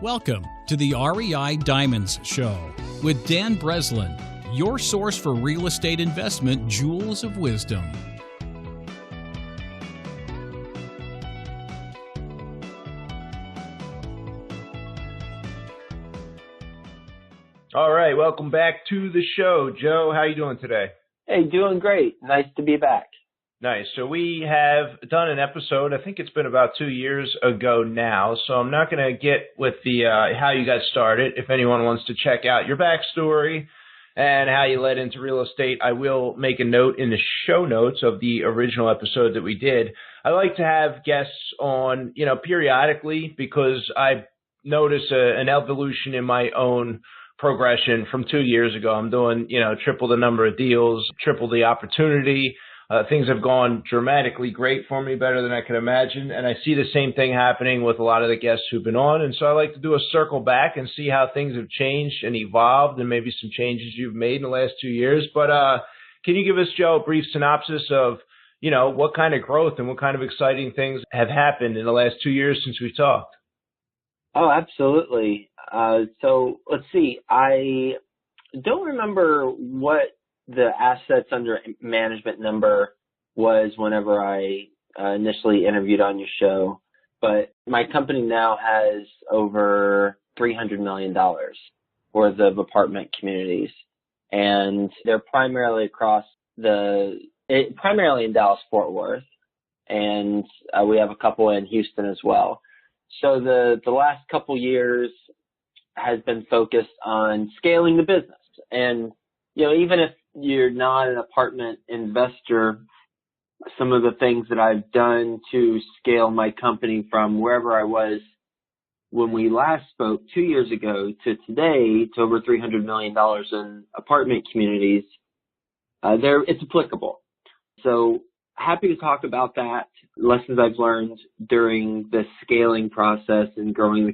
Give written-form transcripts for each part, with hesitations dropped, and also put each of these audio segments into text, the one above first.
Welcome to the REI Diamonds Show with Dan Breslin, your source for real estate investment jewels of wisdom. All right, welcome back to the show. Joe, how you doing today? Hey, doing great. Nice to be back. Nice. So we have done an episode, I think it's been about 2 years ago now, so I'm not going to get with the how you got started. If anyone wants to check out your backstory and how you led into real estate, I will make a note in the show notes of the original episode that we did. I like to have guests on, periodically because I notice an evolution in my own progression from 2 years ago. I'm doing, triple the number of deals, triple the opportunity. Things have gone dramatically great for me, better than I could imagine. And I see the same thing happening with a lot of the guests who've been on. And so I like to do a circle back and see how things have changed and evolved and maybe some changes you've made in the last 2 years. But can you give us, Joe, a brief synopsis of, what kind of growth and what kind of exciting things have happened in the last 2 years since we talked? Oh, absolutely. So let's see. I don't remember what the assets under management number was whenever I initially interviewed on your show, but my company now has over $300 million worth of apartment communities, and they're primarily primarily in Dallas-Fort Worth, and we have a couple in Houston as well. So the last couple years has been focused on scaling the business. And, even if you're not an apartment investor, some of the things that I've done to scale my company from wherever I was when we last spoke 2 years ago to today to over $300 million in apartment communities, it's applicable. So happy to talk about that, lessons I've learned during the scaling process and growing the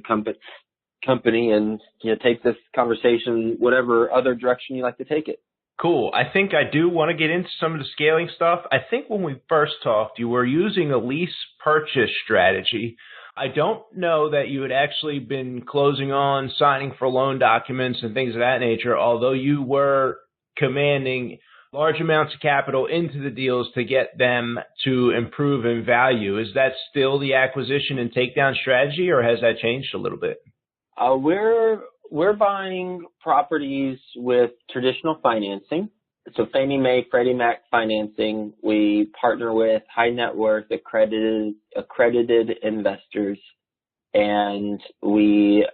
company, and take this conversation whatever other direction you like to take it. Cool. I think I do want to get into some of the scaling stuff. I think when we first talked, you were using a lease purchase strategy. I don't know that you had actually been closing on, signing for loan documents and things of that nature, although you were commanding large amounts of capital into the deals to get them to improve in value. Is that still the acquisition and takedown strategy, or has that changed a little bit? We're buying properties with traditional financing. So Fannie Mae, Freddie Mac financing. We partner with high net worth accredited investors, and we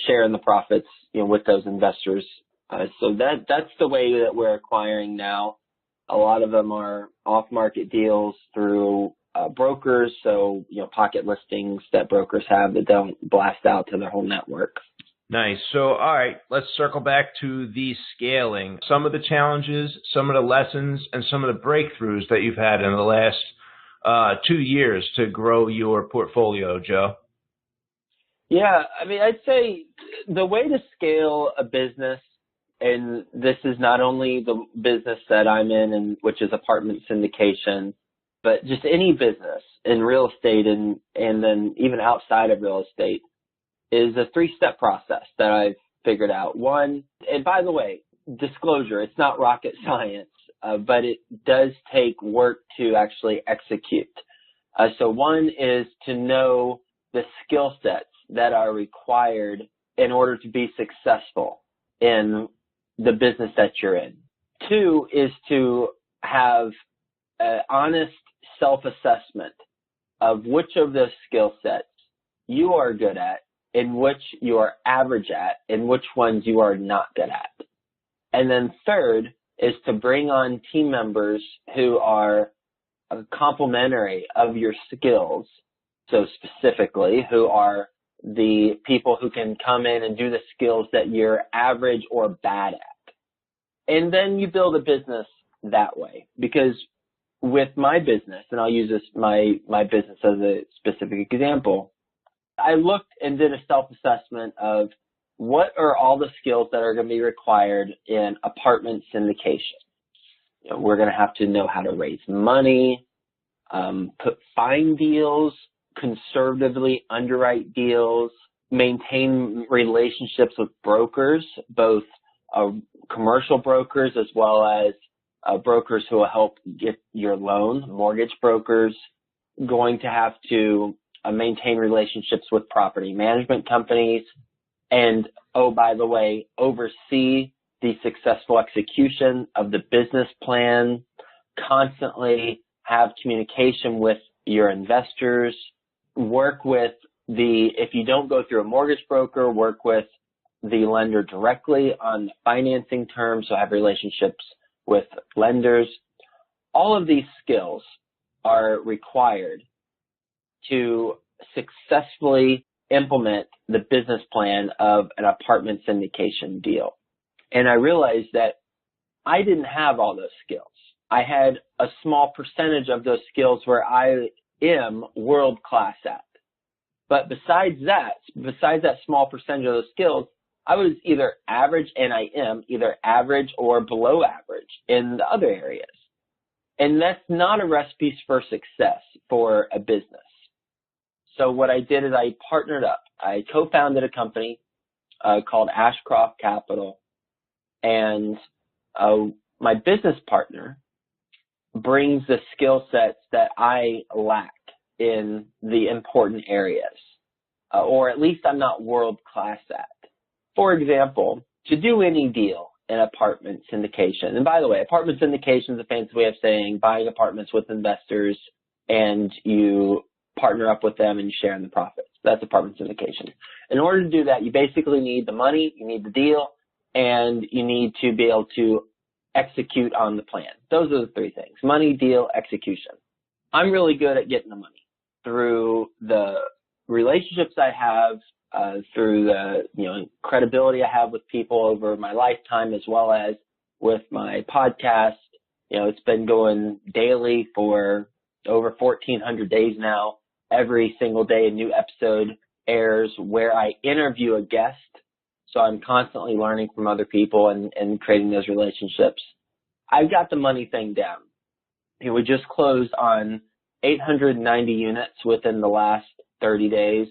share in the profits, with those investors. So that's the way that we're acquiring now. A lot of them are off-market deals through brokers, so pocket listings that brokers have that don't blast out to their whole network. Nice. So, all right, let's circle back to the scaling. Some of the challenges, some of the lessons, and some of the breakthroughs that you've had in the last 2 years to grow your portfolio, Joe. Yeah, I'd say the way to scale a business, and this is not only the business that I'm in, and which is apartment syndication, but just any business in real estate and then even outside of real estate, is a 3-step process that I've figured out. One, and by the way, disclosure, it's not rocket science, but it does take work to actually execute. So one is to know the skill sets that are required in order to be successful in the business that you're in. 2 is to have an honest self-assessment of which of those skill sets you are good at, in which you are average at, and which ones you are not good at. And then 3rd is to bring on team members who are complementary of your skills. So specifically, who are the people who can come in and do the skills that you're average or bad at. And then you build a business that way. Because with my business, and I'll use my business as a specific example, I looked and did a self-assessment of what are all the skills that are going to be required in apartment syndication. We're going to have to know how to raise money, find deals, conservatively underwrite deals, maintain relationships with brokers, both commercial brokers as well as brokers who will help get your loan, mortgage brokers, going to have to maintain relationships with property management companies, and, oh, by the way, oversee the successful execution of the business plan, constantly have communication with your investors, work with if you don't go through a mortgage broker, work with the lender directly on financing terms, so have relationships with lenders. All of these skills are required to successfully implement the business plan of an apartment syndication deal. And I realized that I didn't have all those skills. I had a small percentage of those skills where I am world class at. But besides that small percentage of those skills, I was either average, and I am either average or below average in the other areas. And that's not a recipe for success for a business. So what I did is I partnered up. I co-founded a company called Ashcroft Capital. And my business partner brings the skill sets that I lack in the important areas, or at least I'm not world class at. For example, to do any deal in apartment syndication, and by the way, apartment syndication is a fancy way of saying buying apartments with investors and you partner up with them and you share in the profits. That's apartment syndication. In order to do that, you basically need the money, you need the deal, and you need to be able to execute on the plan. Those are the three things: money, deal, execution. I'm really good at getting the money through the relationships I have, through the credibility I have with people over my lifetime, as well as with my podcast. It's been going daily for over 1,400 days now. Every single day a new episode airs where I interview a guest. So I'm constantly learning from other people and creating those relationships. I've got the money thing down. We just closed on 890 units within the last 30 days.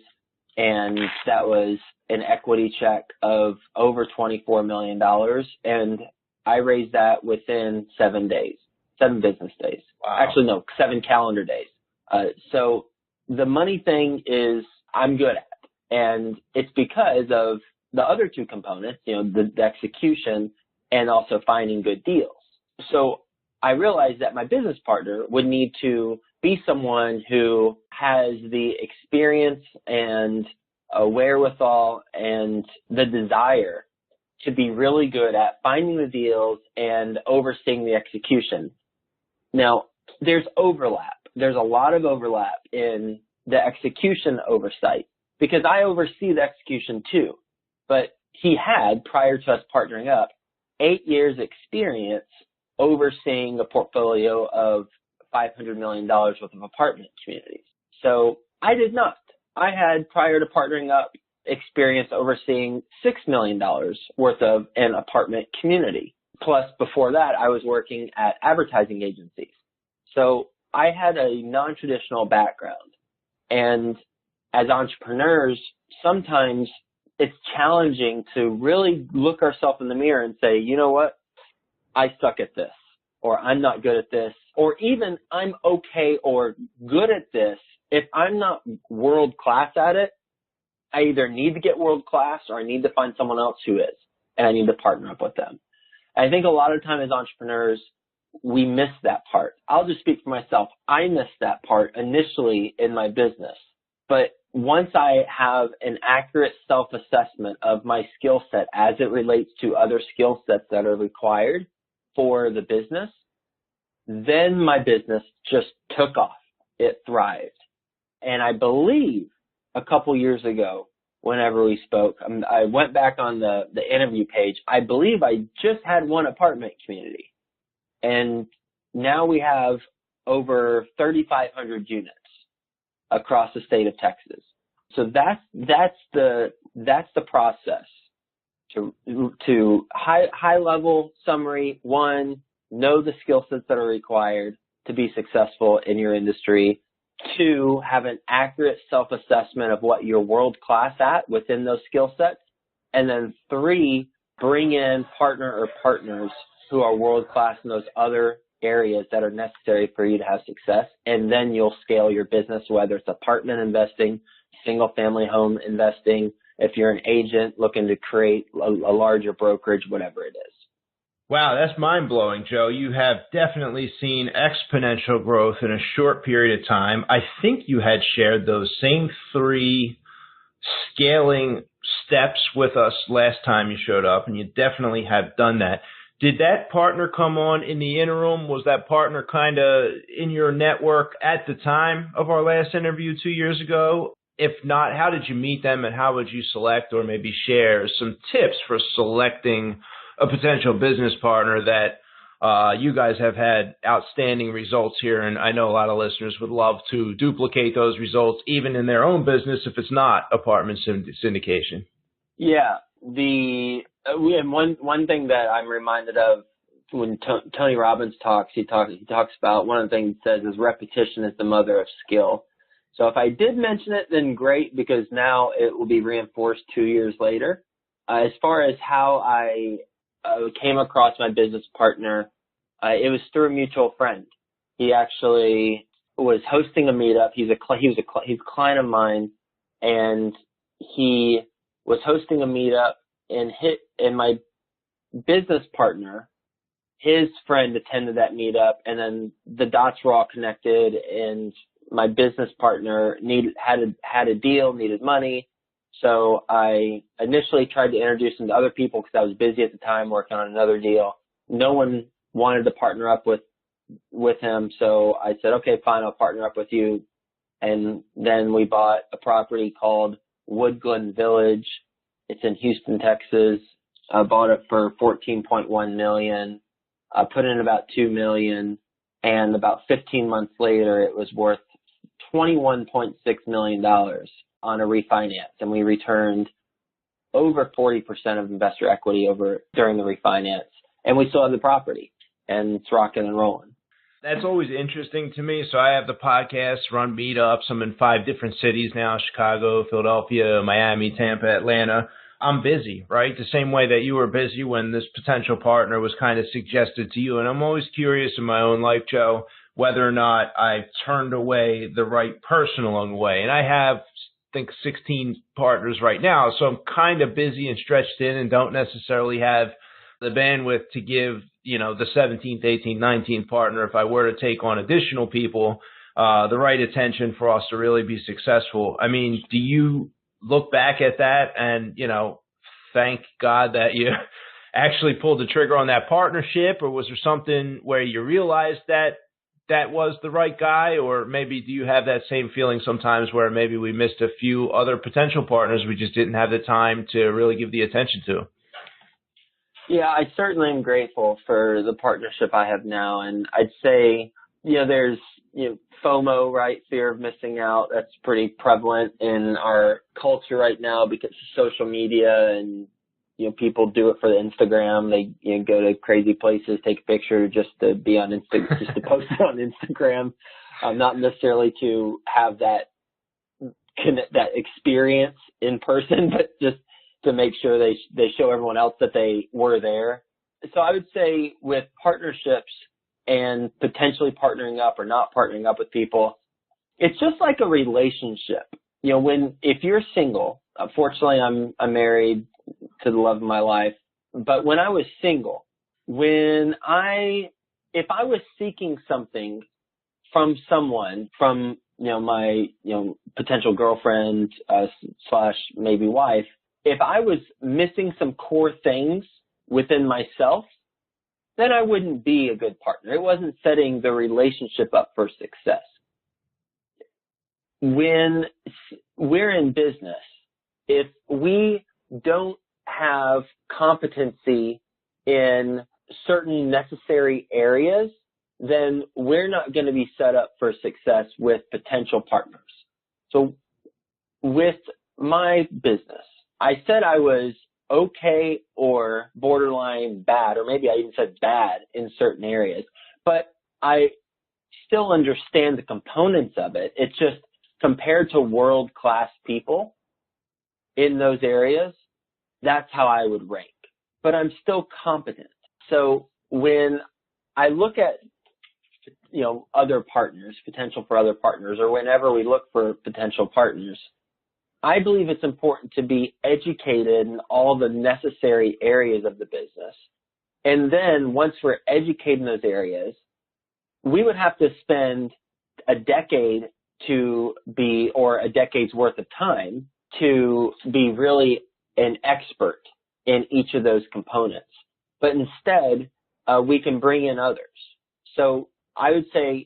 And that was an equity check of over $24 million. And I raised that within 7 business days. Wow. Actually, no, 7 calendar days. So the money thing is I'm good at. And it's because of the other two components, the execution and also finding good deals. So I realized that my business partner would need to be someone who has the experience and a wherewithal and the desire to be really good at finding the deals and overseeing the execution. Now, there's overlap. There's a lot of overlap in the execution oversight because I oversee the execution too. But he had, prior to us partnering up, 8 years experience overseeing a portfolio of $500 million worth of apartment communities. So I did not. I had, prior to partnering up, experience overseeing $6 million worth of an apartment community. Plus, before that, I was working at advertising agencies. So I had a non-traditional background. And as entrepreneurs, sometimes it's challenging to really look ourselves in the mirror and say, you know what, I suck at this, or I'm not good at this, or even I'm okay or good at this. If I'm not world class at it, I either need to get world class or I need to find someone else who is, and I need to partner up with them. I think a lot of time as entrepreneurs, we miss that part. I'll just speak for myself. I missed that part initially in my business, but once I have an accurate self-assessment of my skill set as it relates to other skill sets that are required for the business, then my business just took off. It thrived. And I believe a couple years ago, whenever we spoke, I went back on the interview page. I believe I just had one apartment community. And now we have over 3,500 units across the state of Texas. So that's the process. To high level summary, one, know the skill sets that are required to be successful in your industry. 2, have an accurate self-assessment of what you're world-class at within those skill sets. And then 3, bring in partner or partners who are world-class in those other areas that are necessary for you to have success. And then you'll scale your business, whether it's apartment investing, single-family home investing, if you're an agent looking to create a larger brokerage, whatever it is. Wow, that's mind-blowing, Joe. You have definitely seen exponential growth in a short period of time. I think you had shared those same 3 scaling steps with us last time you showed up, and you definitely have done that. Did that partner come on in the interim? Was that partner kind of in your network at the time of our last interview 2 years ago? If not, how did you meet them, and how would you select or maybe share some tips for selecting a potential business partner that you guys have had outstanding results here? And I know a lot of listeners would love to duplicate those results even in their own business if it's not apartment syndication. Yeah. We have one thing that I'm reminded of when Tony Robbins talks, he talks about one of the things he says is repetition is the mother of skill. So if I did mention it, then great, because now it will be reinforced 2 years later. As far as how I came across my business partner, it was through a mutual friend. He actually was hosting a meetup. He's a client of mine, and he was hosting a meetup, and my business partner, his friend, attended that meetup, and then the dots were all connected, and my business partner had a deal, needed money. So I initially tried to introduce him to other people because I was busy at the time working on another deal. No one wanted to partner up with him. So I said, okay, fine, I'll partner up with you. And then we bought a property called Woodglen Village. It's in Houston, Texas. I bought it for $14.1 million. I put in about $2 million. And about 15 months later, it was worth $21.6 million on a refinance. And we returned over 40% of investor equity during the refinance. And we still have the property, and it's rocking and rolling. That's always interesting to me. So I have the podcast, run meetups. I'm in 5 different cities now: Chicago, Philadelphia, Miami, Tampa, Atlanta. I'm busy, right? The same way that you were busy when this potential partner was kind of suggested to you. And I'm always curious in my own life, Joe, whether or not I've turned away the right person along the way. And I have, I think, 16 partners right now. So I'm kind of busy and stretched in and don't necessarily have the bandwidth to give, the 17th, 18th, 19th partner, if I were to take on additional people, the right attention for us to really be successful. I mean, do you look back at that and, thank God that you actually pulled the trigger on that partnership? Or was there something where you realized that was the right guy? Or maybe do you have that same feeling sometimes where maybe we missed a few other potential partners we just didn't have the time to really give the attention to? Yeah, I certainly am grateful for the partnership I have now. And I'd say, there's, FOMO, right? Fear of missing out. That's pretty prevalent in our culture right now because of social media, and, people do it for the Instagram. They, go to crazy places, take a picture just to be on just to post it on Instagram. Not necessarily to have that experience in person, but just to make sure they show everyone else that they were there. So I would say with partnerships and potentially partnering up or not partnering up with people, it's just like a relationship. If you're single, fortunately I'm married to the love of my life, but when I was single, if I was seeking something from someone, from, my, potential girlfriend, / maybe wife, if I was missing some core things within myself, then I wouldn't be a good partner. It wasn't setting the relationship up for success. When we're in business, if we don't have competency in certain necessary areas, then we're not going to be set up for success with potential partners. So with my business, I said I was okay or borderline bad, or maybe I even said bad in certain areas, but I still understand the components of it. It's just compared to world-class people in those areas, that's how I would rank. But I'm still competent. So when I look at, other partners, potential for other partners, or whenever we look for potential partners, I believe it's important to be educated in all the necessary areas of the business. And then once we're educated in those areas, we would have to spend a decade or a decade's worth of time to be really an expert in each of those components. But instead, we can bring in others. So I would say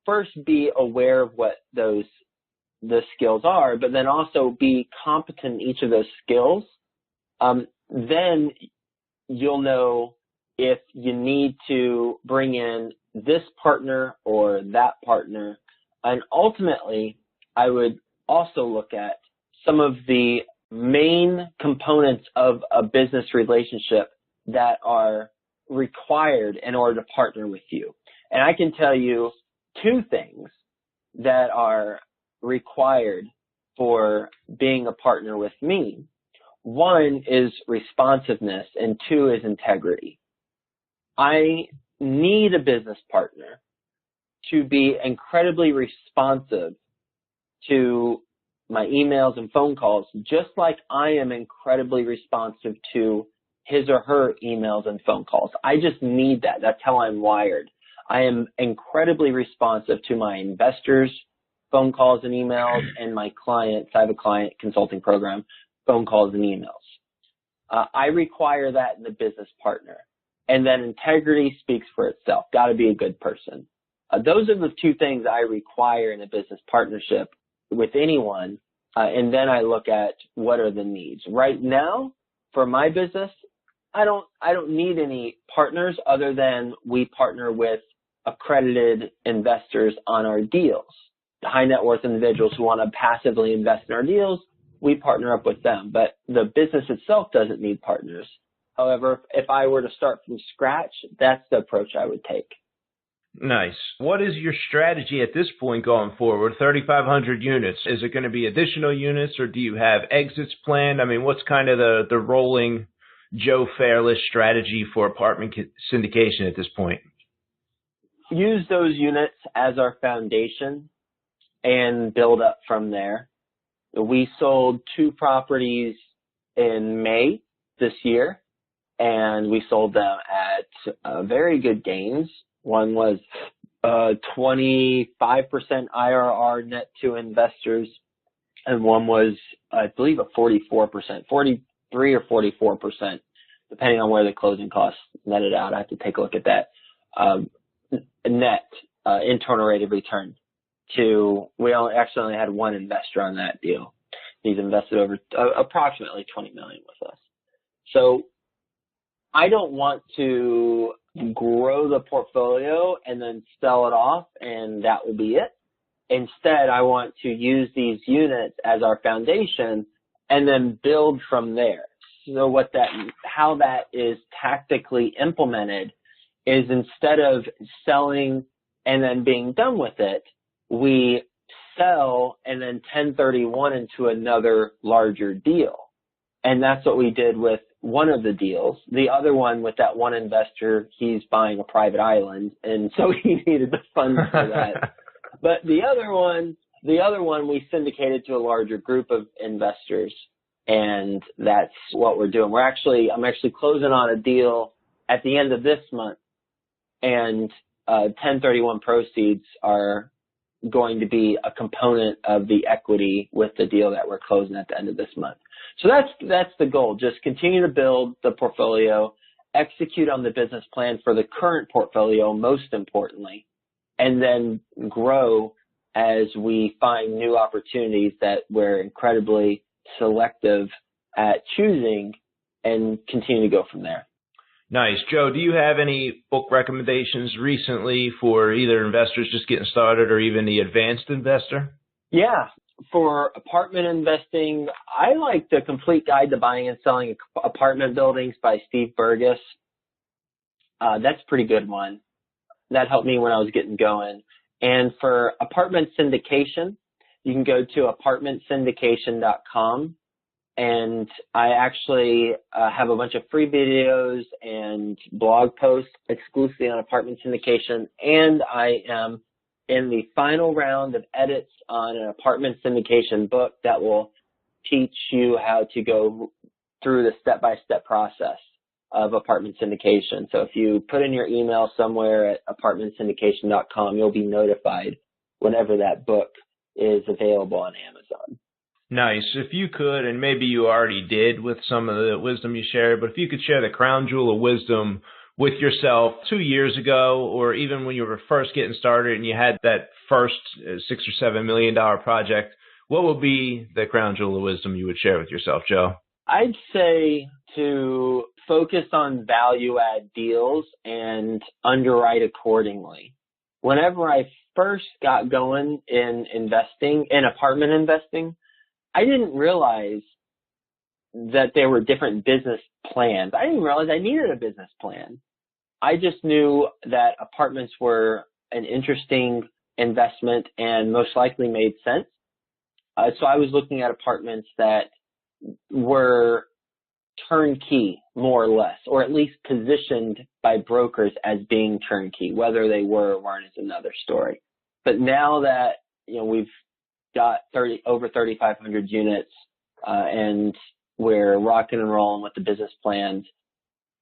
first be aware of what the skills are, but then also be competent in each of those skills. Then you'll know if you need to bring in this partner or that partner. And ultimately, I would also look at some of the main components of a business relationship that are required in order to partner with you. And I can tell you two things that are required for being a partner with me. One is responsiveness, and two is integrity. I need a business partner to be incredibly responsive to my emails and phone calls, just like I am incredibly responsive to his or her emails and phone calls. I just need that. That's how I'm wired. I am incredibly responsive to my investors' phone calls and emails, and my clients. I have a client consulting program, phone calls and emails. I require that in the business partner. And then integrity speaks for itself. Got to be a good person. Those are the two things I require in a business partnership with anyone. And then I look at what are the needs. Right now, for my business, I don't need any partners other than we partner with accredited investors on our deals. The high net worth individuals who want to passively invest in our deals, we partner up with them. But the business itself doesn't need partners. However, if I were to start from scratch, that's the approach I would take. Nice. What is your strategy at this point going forward? 3,500 units. Is it going to be additional units, or do you have exits planned? I mean, what's kind of the rolling Joe Fairless strategy for apartment syndication at this point? Use those units as our foundation and build up from there. We sold 2 properties in May this year, and we sold them at very good gains. One was 25% IRR net to investors, and one was, I believe, a 44%, 43 or 44%, depending on where the closing costs netted out. I have to take a look at that. Net internal rate of return. We actually only had one investor on that deal. He's invested over approximately $20 million with us. So I don't want to grow the portfolio and then sell it off and that will be it. Instead, I want to use these units as our foundation and then build from there. So how that is tactically implemented is, instead of selling and then being done with it, we sell and then 1031 into another larger deal. And that's what we did with one of the deals. The other one, with that one investor, he's buying a private island, and so he needed the funds for that. But the other one we syndicated to a larger group of investors, and that's what we're doing. I'm actually closing on a deal at the end of this month, and 1031 proceeds are going to be a component of the equity with the deal that we're closing at the end of this month. So that's the goal. Just continue to build the portfolio, execute on the business plan for the current portfolio, most importantly, and then grow as we find new opportunities that we're incredibly selective at choosing, and continue to go from there. Nice. Joe, do you have any book recommendations recently for either investors just getting started or even the advanced investor? Yeah. For apartment investing, I like The Complete Guide to Buying and Selling Apartment Buildings by Steve Burgess. That's a pretty good one. That helped me when I was getting going. And for apartment syndication, you can go to apartmentsyndication.com. And I actually have a bunch of free videos and blog posts exclusively on apartment syndication. And I am in the final round of edits on an apartment syndication book that will teach you how to go through the step-by-step process of apartment syndication. So if you put in your email somewhere at apartmentsyndication.com, you'll be notified whenever that book is available on Amazon. Nice. If you could, and maybe you already did with some of the wisdom you shared, but if you could share the crown jewel of wisdom with yourself 2 years ago, or even when you were first getting started and you had that first $6 or $7 million project, what would be the crown jewel of wisdom you would share with yourself, Joe? I'd say to focus on value add deals and underwrite accordingly. Whenever I first got going in investing, in apartment investing, I didn't realize that there were different business plans. I didn't realize I needed a business plan. I just knew that apartments were an interesting investment and most likely made sense. So I was looking at apartments that were turnkey, more or less, or at least positioned by brokers as being turnkey. Whether they were or weren't is another story. But now that we've got over 3,500 units and we're rocking and rolling with the business plans,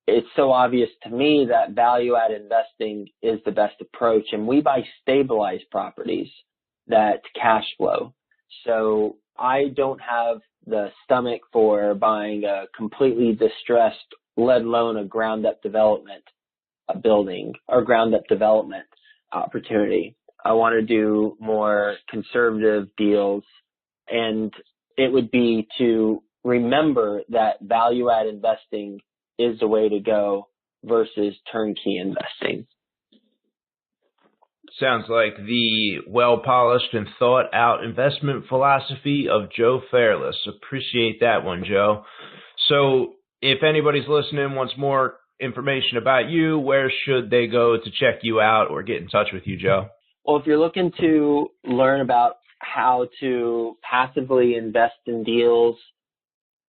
it's so obvious to me that value-add investing is the best approach. And we buy stabilized properties that cash flow. So I don't have the stomach for buying a completely distressed, let alone a ground-up development building or ground-up development opportunity. I want to do more conservative deals, and it would be to remember that value-add investing is the way to go versus turnkey investing. Sounds like the well-polished and thought-out investment philosophy of Joe Fairless. Appreciate that one, Joe. So if anybody's listening, wants more information about you, where should they go to check you out or get in touch with you, Joe? Well, if you're looking to learn about how to passively invest in deals,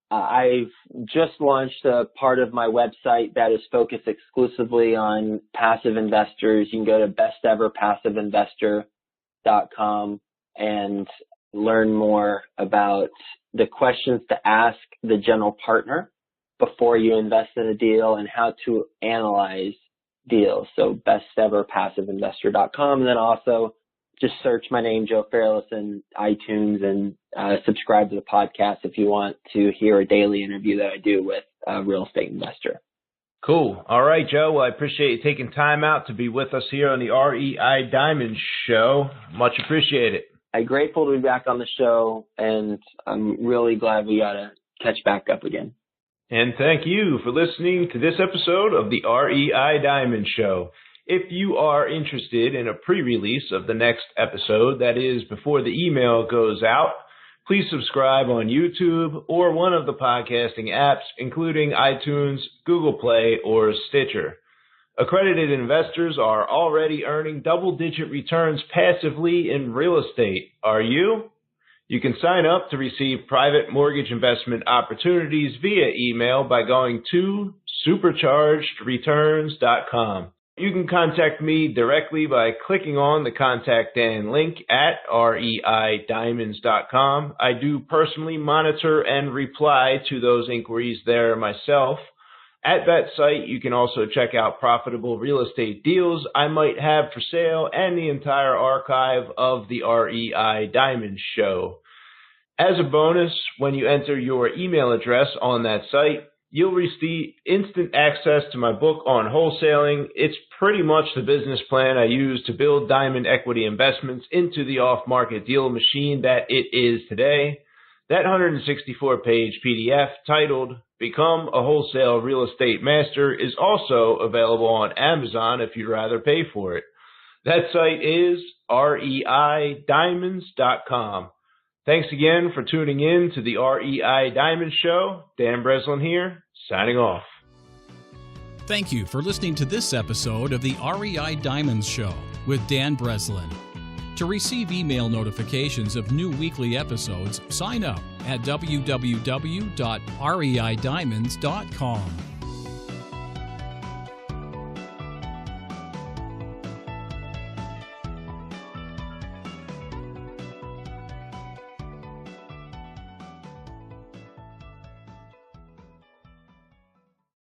I've just launched a part of my website that is focused exclusively on passive investors. You can go to besteverpassiveinvestor.com and learn more about the questions to ask the general partner before you invest in a deal and how to analyze deals. So besteverpassiveinvestor.com, and then also just search my name, Joe Fairless, in iTunes and subscribe to the podcast if you want to hear a daily interview that I do with a real estate investor. Cool. All right, Joe. Well, I appreciate you taking time out to be with us here on the REI Diamond Show. Much appreciated. I'm grateful to be back on the show, and I'm really glad we got to catch back up again. And thank you for listening to this episode of the REI Diamond Show. If you are interested in a pre-release of the next episode, that is before the email goes out, please subscribe on YouTube or one of the podcasting apps, including iTunes, Google Play, or Stitcher. Accredited investors are already earning double-digit returns passively in real estate. Are you? You can sign up to receive private mortgage investment opportunities via email by going to superchargedreturns.com. You can contact me directly by clicking on the Contact Dan link at reidiamonds.com. I do personally monitor and reply to those inquiries there myself. At that site, you can also check out profitable real estate deals I might have for sale and the entire archive of the REI Diamond Show. As a bonus, when you enter your email address on that site, you'll receive instant access to my book on wholesaling. It's pretty much the business plan I use to build diamond equity investments into the off-market deal machine that it is today. That 164-page PDF titled Become a Wholesale Real Estate Master is also available on Amazon if you'd rather pay for it. That site is reidiamonds.com. Thanks again for tuning in to the REI Diamond Show. Dan Breslin here, signing off. Thank you for listening to this episode of the REI Diamonds Show with Dan Breslin. To receive email notifications of new weekly episodes, sign up at www.reidiamonds.com.